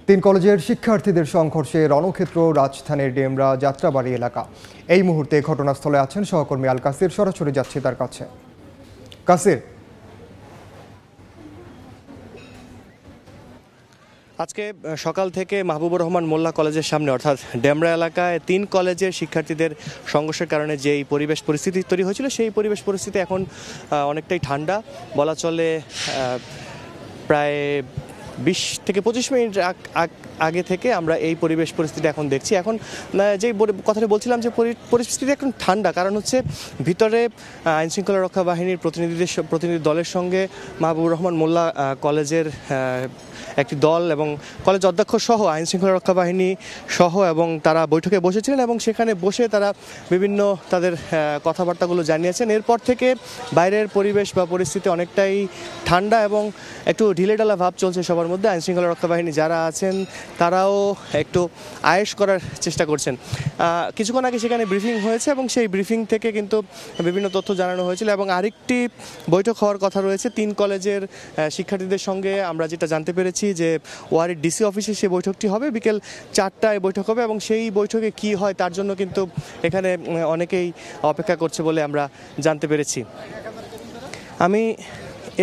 তিন কলেজের শিক্ষার্থীদের সংঘর্ষে রণক্ষেত্র রাজধানীর ডেমরা যাত্রাবাড়ি এলাকা। এই মুহূর্তে ঘটনাস্থলে আছেন সহকর্মী আল কাসির। সরাসরি যাচ্ছে তার কাছে। কাসির, আজকে সকাল থেকে মাহবুবুর রহমান মোল্লা কলেজের সামনে অর্থাৎ ডেমরা এলাকায় তিন কলেজের শিক্ষার্থীদের সংঘর্ষের কারণে যেই পরিবেশ পরিস্থিতি তৈরি হয়েছিল সেই পরিবেশ পরিস্থিতি এখন অনেকটাই ঠান্ডা বলা চলে। প্রায় 20 থেকে 25 মিনিট আগে থেকে আমরা এই পরিবেশ পরিস্থিতি এখন দেখছি। এখন যেই কথাটা বলছিলাম যে পরিস্থিতি এখন ঠান্ডা, কারণ হচ্ছে ভিতরে আইনশৃঙ্খলা রক্ষা বাহিনীর প্রতিনিধি দলের সঙ্গে মাহবুবুর রহমান মোল্লা কলেজের একটি দল এবং কলেজ অধ্যক্ষ সহ আইনশৃঙ্খলা রক্ষা বাহিনী সহ এবং তারা বৈঠকে বসেছিলেন এবং সেখানে বসে তারা বিভিন্ন তাদের কথাবার্তাগুলো জানিয়েছেন। এরপর থেকে বাইরের পরিবেশ বা পরিস্থিতি অনেকটাই ঠান্ডা এবং একটু ঢিলেঢালা ভাব চলছে সবার মধ্যে। আইনশৃঙ্খলা রক্ষা বাহিনী যারা আছেন তারাও একটু আয়েশ করার চেষ্টা করছেন। কিছুক্ষণ আগে সেখানে ব্রিফিং হয়েছে এবং সেই ব্রিফিং থেকে কিন্তু বিভিন্ন তথ্য জানানো হয়েছিল এবং আরেকটি বৈঠক হওয়ার কথা রয়েছে তিন কলেজের শিক্ষার্থীদের সঙ্গে। আমরা যেটা জানতে পেরেছি যে ওয়ারির ডিসি অফিসে সেই বৈঠকটি হবে, বিকেল 4টায় বৈঠক হবে এবং সেই বৈঠকে কি হয় তার জন্য কিন্তু এখানে অনেকেই অপেক্ষা করছে বলে আমরা জানতে পেরেছি। আমি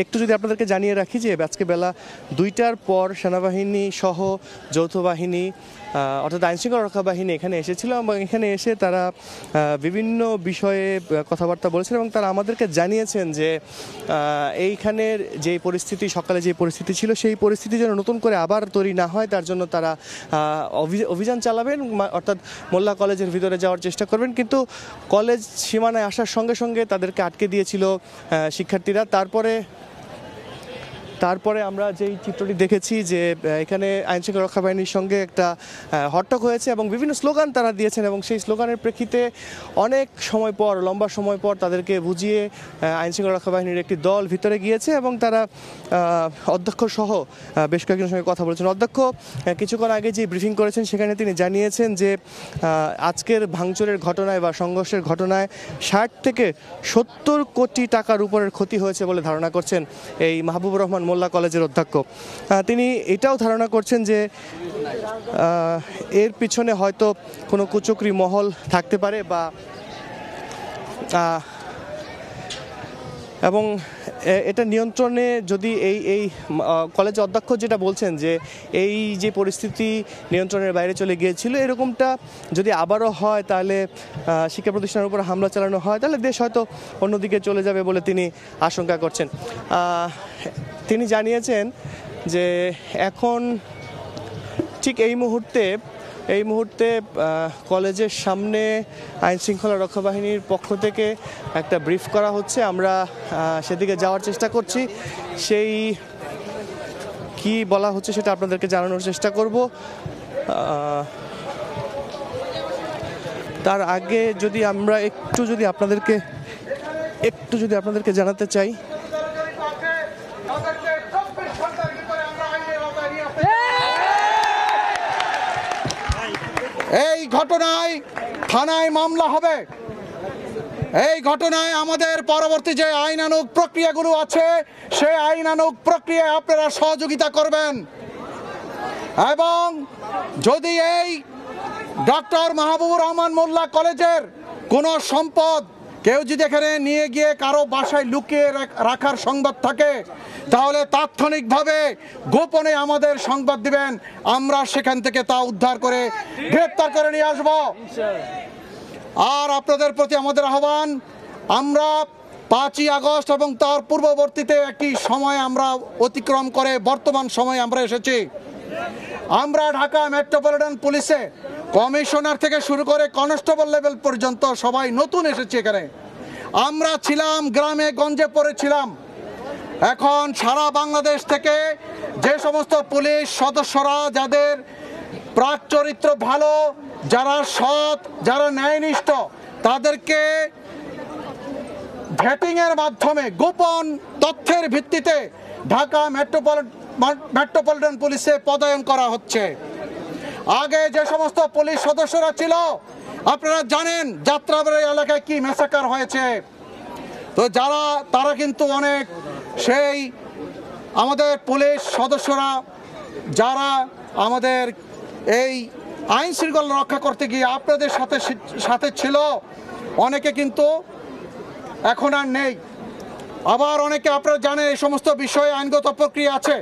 একটু যদি আপনাদেরকে জানিয়ে রাখি যে আজকে বেলা 2টার পর সেনাবাহিনী সহ যৌথ বাহিনী অর্থাৎ আইনশৃঙ্খলা রক্ষা বাহিনী এখানে এসেছিল এবং এখানে এসে তারা বিভিন্ন বিষয়ে কথাবার্তা বলেছেন এবং তারা আমাদেরকে জানিয়েছেন যে এইখানের যে পরিস্থিতি, সকালে যে পরিস্থিতি ছিল সেই পরিস্থিতি যেন নতুন করে আবার তৈরি না হয় তার জন্য তারা অভিযান চালাবেন, অর্থাৎ মোল্লা কলেজের ভিতরে যাওয়ার চেষ্টা করবেন। কিন্তু কলেজ সীমানায় আসার সঙ্গে সঙ্গে তাদেরকে আটকে দিয়েছিল শিক্ষার্থীরা। তারপরে আমরা যেই চিত্রটি দেখেছি যে এখানে আইনশৃঙ্খলা রক্ষা বাহিনীর সঙ্গে একটা হট্টক হয়েছে এবং বিভিন্ন স্লোগান তারা দিয়েছেন এবং সেই স্লোগানের প্রেক্ষিতে অনেক সময় পর, লম্বা সময় পর তাদেরকে বুঝিয়ে আইনশৃঙ্খলা রক্ষা বাহিনীর একটি দল ভিতরে গিয়েছে এবং তারা অধ্যক্ষ সহ বেশ কয়েকজনের সঙ্গে কথা বলেছেন। অধ্যক্ষ কিছুক্ষণ আগে যে ব্রিফিং করেছেন সেখানে তিনি জানিয়েছেন যে আজকের ভাঙচুরের ঘটনায় বা সংঘর্ষের ঘটনায় 60 থেকে 70 কোটি টাকার উপরের ক্ষতি হয়েছে বলে ধারণা করছেন এই মাহবুবুর রহমান মোল্লা কলেজের অধ্যক্ষ। তিনি এটাও ধারণা করছেন যে এর পিছনে হয়তো কোনো কুচক্রী মহল থাকতে পারে বা এবং এটা নিয়ন্ত্রণে যদি এই কলেজ অধ্যক্ষ যেটা বলছেন যে এই যে পরিস্থিতি নিয়ন্ত্রণের বাইরে চলে গিয়েছিল, এরকমটা যদি আবারও হয় তাহলে শিক্ষা প্রতিষ্ঠানের উপর হামলা চালানো হয় তাহলে দেশ হয়তো অন্যদিকে চলে যাবে বলে তিনি আশঙ্কা করছেন। তিনি জানিয়েছেন যে এখন ঠিক এই মুহূর্তে কলেজের সামনে আইনশৃঙ্খলা রক্ষা বাহিনীর পক্ষ থেকে একটা ব্রিফ করা হচ্ছে। আমরা সেদিকে যাওয়ার চেষ্টা করছি, সেই কি বলা হচ্ছে সেটা আপনাদেরকে জানানোর চেষ্টা করব। তার আগে যদি আমরা একটু যদি আপনাদেরকে জানাতে চাই, এই ঘটনায় থানায় মামলা হবে। এই ঘটনায় আমাদের পরবর্তী যে আইনানুগ প্রক্রিয়াগুলো আছে সেই আইনানুগ প্রক্রিয়ায় আপনারা সহযোগিতা করবেন এবং যদি এই ডক্টর মাহবুবুর রহমান মোল্লা কলেজের কোনো সম্পদ কেউ যদি এখানে নিয়ে গিয়ে কারো বাসায় লুকিয়ে রাখার সংবাদ থাকে তাহলে তাৎক্ষণিকভাবে গোপনে আমাদের সংবাদ দিবেন, আমরা সেখান থেকে তা উদ্ধার করে গ্রেপ্তার করে নিয়ে আসব। আর আপনাদের প্রতি আমাদের আহ্বান, আমরা 5ই আগস্ট এবং তার পূর্ববর্তীতে একটি সময় আমরা অতিক্রম করে বর্তমান সময়ে আমরা এসেছি। আমরা ঢাকা মেট্রোপলিটন পুলিশে কমিশনার থেকে শুরু করে কনস্টেবল লেভেল পর্যন্ত সবাই নতুন এসেছি এখানে। আমরা ছিলাম গ্রামে গঞ্জে পড়েছিলাম, এখন সারা বাংলাদেশ থেকে যে সমস্ত পুলিশ সদস্যরা যাদের প্রাক চরিত্র ভালো, যারা সৎ, যারা ন্যায়নিষ্ঠ, তাদেরকে ভেটিংয়ের মাধ্যমে গোপন তথ্যের ভিত্তিতে ঢাকা মেট্রোপলিটন পুলিশে পদায়ন করা হচ্ছে। আগে যে সমস্ত পুলিশ সদস্যরা ছিল আপনারা জানেন যাত্রাবাড়ি এলাকায় কি ম্যাসাকার হয়েছে, তো তারা কিন্তু অনেক সেই আমাদের পুলিশ সদস্যরা যারা আমাদের এই আইন শৃঙ্খলা রক্ষা করতে গিয়ে আপনাদের সাথে ছিল, অনেকে কিন্তু এখন আর নেই। আবার অনেকে আপনারা জানেন এই সমস্ত বিষয়ে আইনগত প্রক্রিয়া আছে,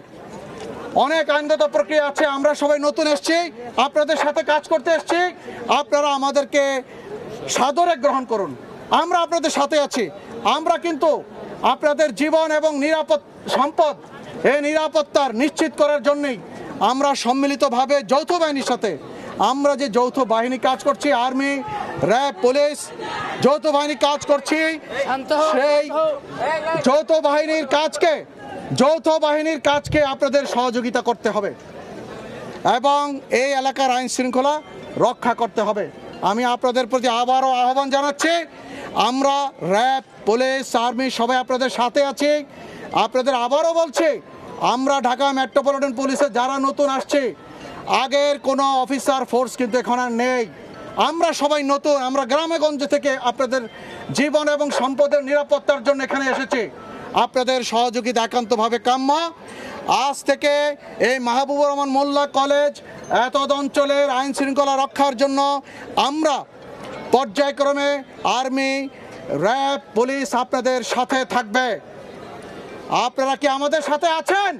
অনেক আইনগত প্রক্রিয়া আছে। আমরা সবাই নতুন এসেছি, আপনাদের সাথে কাজ করতে এসেছি, আপনারা আমাদেরকে সাদরে গ্রহণ করুন। আমরা আপনাদের সাথে আছি। আমরা কিন্তু আপনাদের জীবন এবং সম্পদ এই নিরাপত্তার নিশ্চিত করার জন্যই আমরা সম্মিলিতভাবে যৌথ বাহিনীর সাথে, আমরা যে যৌথ বাহিনী কাজ করছি, আর্মি, র্যাব, পুলিশ যৌথ বাহিনী কাজ করছি, সেই যৌথ বাহিনীর কাজকে আপনাদের সহযোগিতা করতে হবে এবং এই এলাকার আইন শৃঙ্খলা রক্ষা করতে হবে। আমি আপনাদের প্রতি আবারও আহ্বান জানাচ্ছি, আমরা র্যাব, পুলিশ, আর্মি সবাই আপনাদের সাথে আছি। আপনাদের আবারও বলছি, আমরা ঢাকা মেট্রোপলিটন পুলিশে যারা নতুন আসছে, আগের কোনো অফিসার ফোর্স কিন্তু এখন আর নেই। আমরা সবাই নতুন, আমরা গ্রামে গঞ্জে থেকে আপনাদের জীবন এবং সম্পদের নিরাপত্তার জন্য এখানে এসেছি। আপনাদের সহযোগিতা একান্তভাবে কাম্য। আজ থেকে এই মাহবুবুর রহমান মোল্লা কলেজ এতদ অঞ্চলের আইন শৃঙ্খলা রক্ষার জন্য আমরা পর্যায়ক্রমে আর্মি, র্যাব, পুলিশ আপনাদের সাথে থাকবে। আপনারা কি আমাদের সাথে আছেন?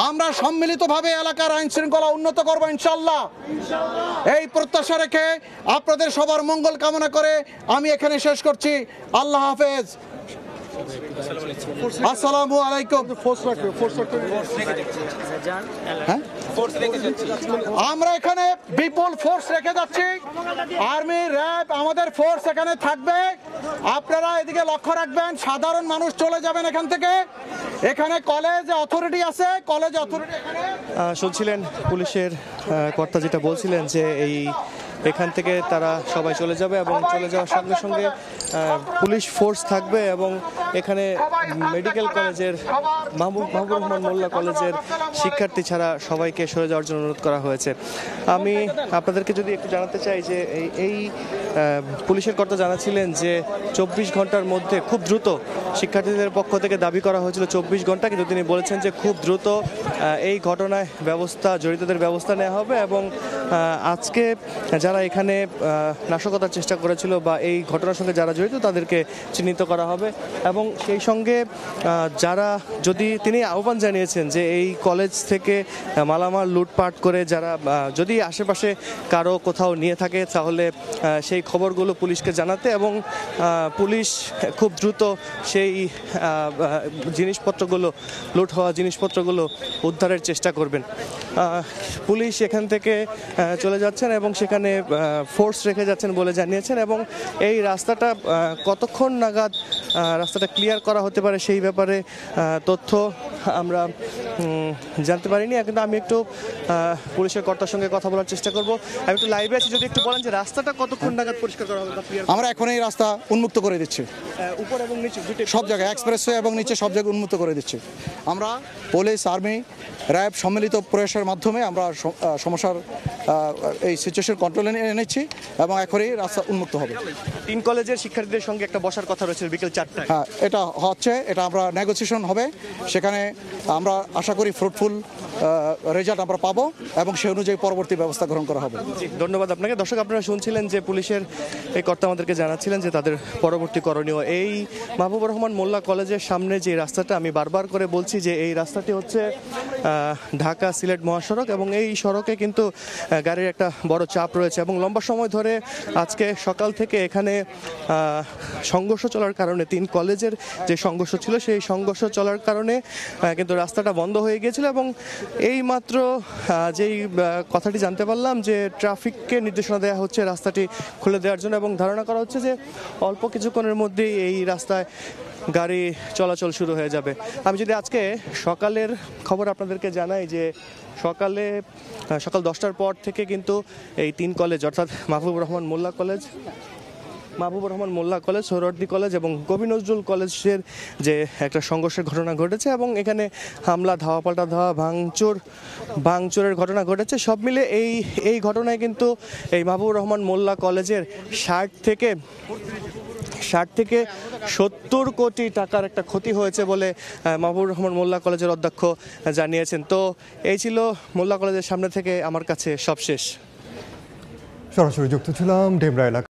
আমরা সম্মিলিতভাবে এলাকার আইন শৃঙ্খলা উন্নত করব ইনশাল্লাহ। এই প্রত্যাশা রেখে আপনাদের সবার মঙ্গল কামনা করে আমি এখানে শেষ করছি। আল্লাহ হাফেজ। আসসালামু আলাইকুম। আমরা এখানে বিপুল ফোর্স রেখে যাচ্ছি, আর্মি, র্যাব, আমাদের ফোর্স এখানে থাকবে। আপনারা এদিকে লক্ষ্য রাখবেন, সাধারণ মানুষ চলে যাবেন এখান থেকে। এখানে কলেজ অথরিটি আছে, কলেজ অথরিটি শুনছিলেন পুলিশের কর্তা যেটা বলছিলেন যে এখান থেকে তারা সবাই চলে যাবে এবং চলে যাওয়ার সঙ্গে সঙ্গে পুলিশ ফোর্স থাকবে এবং এখানে মেডিকেল কলেজের মাহবুবুর রহমান মোল্লা কলেজের শিক্ষার্থী ছাড়া সবাইকে সরে যাওয়ার জন্য অনুরোধ করা হয়েছে। আমি আপনাদেরকে যদি একটু জানাতে চাই যে এই পুলিশের কর্তা জানাচ্ছিলেন যে 24 ঘন্টার মধ্যে খুব দ্রুত, শিক্ষার্থীদের পক্ষ থেকে দাবি করা হয়েছিল 24 ঘন্টা, কিন্তু তিনি বলেছেন যে খুব দ্রুত এই ঘটনায় জড়িতদের ব্যবস্থা নেওয়া হবে এবং আজকে যারা এখানে নাশকতার চেষ্টা করেছিল বা এই ঘটনার সঙ্গে যারা জড়িত তাদেরকে চিহ্নিত করা হবে এবং সেই সঙ্গে যারা, যদি তিনি আহ্বান জানিয়েছেন যে এই কলেজ থেকে মালামাল লুটপাট করে যারা যদি আশেপাশে কারো কোথাও নিয়ে থাকে তাহলে সেই খবরগুলো পুলিশকে জানাতে এবং পুলিশ খুব দ্রুত সেই জিনিসপত্রগুলো, লুট হওয়া জিনিসপত্রগুলো উদ্ধারের চেষ্টা করবেন। পুলিশ এখান থেকে চলে যাচ্ছেন এবং সেখানে ফোর্স রেখে যাচ্ছেন বলে জানিয়েছেন এবং এই রাস্তাটা কতক্ষণ নাগাদ রাস্তাটা ক্লিয়ার করা হতে পারে সেই ব্যাপারে তথ্য আমরা জানতে পারিনি, কিন্তু আমি একটু পুলিশের কর্তার সঙ্গে কথা বলার চেষ্টা করব। আমি একটু লাইভে আছি, যদি একটু বলেন যে রাস্তাটা কতক্ষণ নাগাদ পরিষ্কার করা হবে? আমরা এখন এই রাস্তা উন্মুক্ত করে দিচ্ছি, উপর এবং নিচে সব জায়গায়, এক্সপ্রেসওয়ে এবং নিচে সব জায়গায় উন্মুক্ত করে দিচ্ছি। আমরা পুলিশ, আর্মি, র্যাব সম্মিলিত প্রয়াসের মাধ্যমে আমরা সমস্যার এই সিচুয়েশন কন্ট্রোলে এনেছি এবং এখনই রাস্তা উন্মুক্ত হবে। 3 কলেজের শিক্ষার্থীদের সঙ্গে একটা বসার কথা রয়েছে বিকেল 4টায়। হ্যাঁ, এটা হচ্ছে, এটা আমরা নেগোসিয়েশন হবে, সেখানে আমরা আশা করি ফ্রুটফুল রেজাল্ট আমরা পাবো এবং সেই অনুযায়ী পরবর্তী ব্যবস্থা গ্রহণ করা হবে। ধন্যবাদ আপনাকে। দর্শক, আপনারা শুনছিলেন যে পুলিশের এই কর্তা আমাদেরকে জানাচ্ছিলেন যে তাদের পরবর্তী করণীয়। এই মাহবুবুর রহমান মোল্লা কলেজের সামনে যে রাস্তাটা, আমি বারবার করে বলছি যে এই রাস্তাটি হচ্ছে ঢাকা সিলেট মহাসড়ক এবং এই সড়কে কিন্তু গাড়ির একটা বড় চাপ রয়েছে এবং লম্বা সময় ধরে আজকে সকাল থেকে এখানে সংঘর্ষ চলার কারণে 3 কলেজের যে সংঘর্ষ ছিল সেই সংঘর্ষ চলার কারণে কিন্তু রাস্তাটা বন্ধ হয়ে গিয়েছিল এবং এই মাত্র যেই কথাটি জানতে পারলাম যে ট্রাফিককে নির্দেশনা দেওয়া হচ্ছে রাস্তাটি খুলে দেওয়ার জন্য এবং ধারণা করা হচ্ছে যে অল্প কিছুক্ষণের মধ্যেই এই রাস্তায় গাড়ি চলাচল শুরু হয়ে যাবে। আমি যদি আজকে সকালের খবর আপনাদেরকে জানাই যে সকাল 10টার পর থেকে কিন্তু এই 3 কলেজ অর্থাৎ মাহবুবুর রহমান মোল্লা কলেজ, সোহরাওয়ার্দী কলেজ এবং কবি নজরুল কলেজের যে একটা সংঘর্ষের ঘটনা ঘটেছে এবং এখানে হামলা, ধাওয়া পাল্টা ধাওয়া, ভাঙচুরের ঘটনা ঘটেছে। সব মিলে এই ঘটনায় কিন্তু এই মাহবুবুর রহমান মোল্লা কলেজের 60 থেকে 60 থেকে 70 কোটি টাকার একটা ক্ষতি হয়েছে বলে মাহবুবুর রহমান মোল্লা কলেজের অধ্যক্ষ জানিয়েছেন। তো এই ছিল মোল্লা কলেজের সামনে থেকে আমার কাছে সবশেষ। সরাসরি যুক্ত ছিলাম ডেমরা এলাকা।